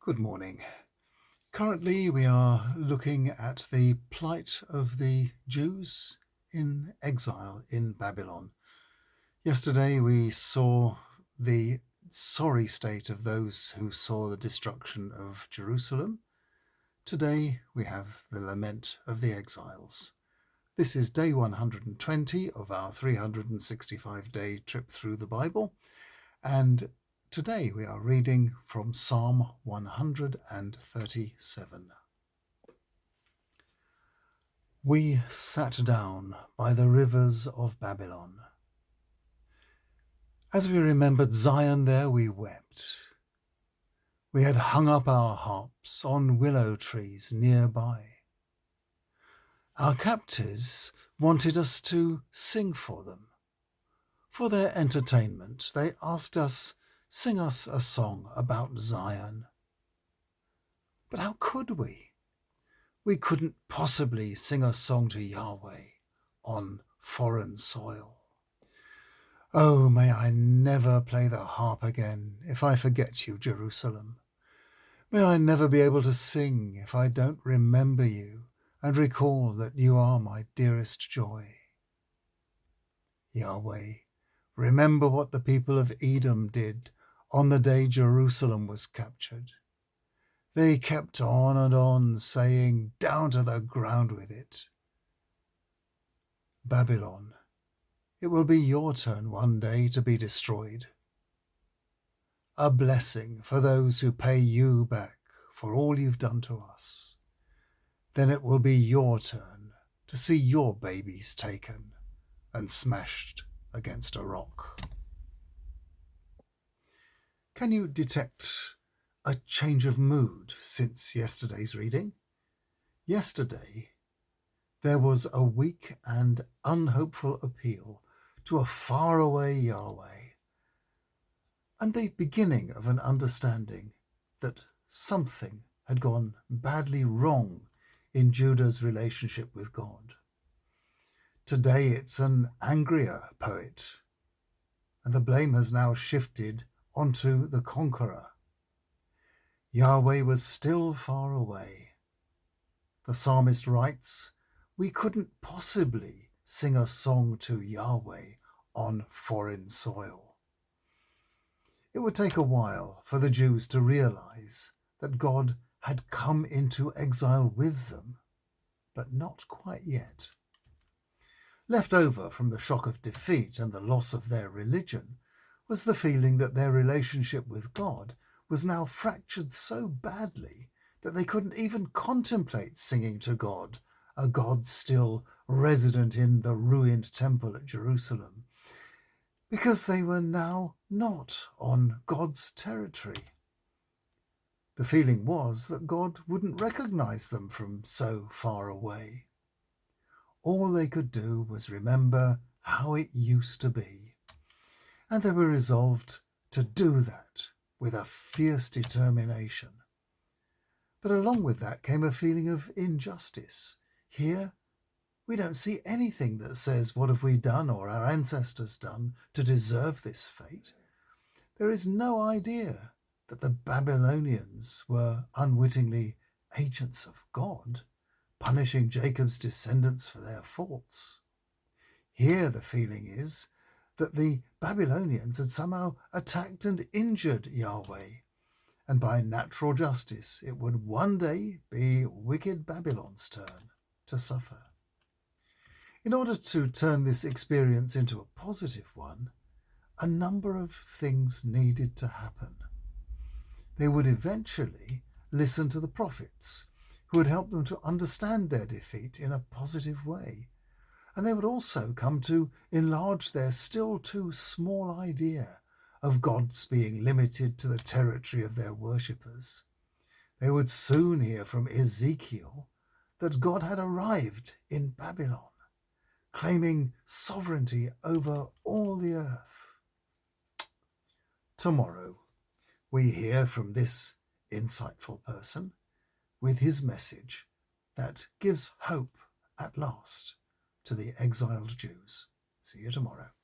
Good morning. Currently, we are looking at the plight of the Jews in exile in Babylon. Yesterday, we saw the sorry state of those who saw the destruction of Jerusalem. Today, we have the lament of the exiles. This is day 120 of our 365-day trip through the Bible, and today we are reading from Psalm 137. We sat down by the rivers of Babylon. As we remembered Zion there, we wept. We had hung up our harps on willow trees nearby. Our captors wanted us to sing for them. For their entertainment, they asked us, "Sing us a song about Zion." But how could we? We couldn't possibly sing a song to Yahweh on foreign soil. Oh, may I never play the harp again if I forget you, Jerusalem. May I never be able to sing if I don't remember you and recall that you are my dearest joy. Yahweh, remember what the people of Edom did on the day Jerusalem was captured. They kept on and on, saying, "Down to the ground with it." Babylon, it will be your turn one day to be destroyed. A blessing for those who pay you back for all you've done to us. Then it will be your turn to see your babies taken and smashed against a rock. Can you detect a change of mood since yesterday's reading? Yesterday, there was a weak and unhopeful appeal to a faraway Yahweh, and the beginning of an understanding that something had gone badly wrong in Judah's relationship with God. Today it's an angrier poet, and the blame has now shifted onto the conqueror. Yahweh was still far away. The psalmist writes, "We couldn't possibly sing a song to Yahweh on foreign soil." It would take a while for the Jews to realize that God had come into exile with them, but not quite yet. Left over from the shock of defeat and the loss of their religion was the feeling that their relationship with God was now fractured so badly that they couldn't even contemplate singing to God, a God still resident in the ruined temple at Jerusalem, because they were now not on God's territory. The feeling was that God wouldn't recognize them from so far away. All they could do was remember how it used to be, and they were resolved to do that with a fierce determination. But along with that came a feeling of injustice. Here, we don't see anything that says what have we done or our ancestors done to deserve this fate. There is no idea that the Babylonians were unwittingly agents of God, punishing Jacob's descendants for their faults. Here the feeling is that the Babylonians had somehow attacked and injured Yahweh, and by natural justice it would one day be wicked Babylon's turn to suffer. In order to turn this experience into a positive one, a number of things needed to happen. They would eventually listen to the prophets, who would help them to understand their defeat in a positive way. And they would also come to enlarge their still too small idea of God's being limited to the territory of their worshippers. They would soon hear from Ezekiel that God had arrived in Babylon, claiming sovereignty over all the earth. Tomorrow, we hear from this insightful person with his message that gives hope at last to the exiled Jews. See you tomorrow.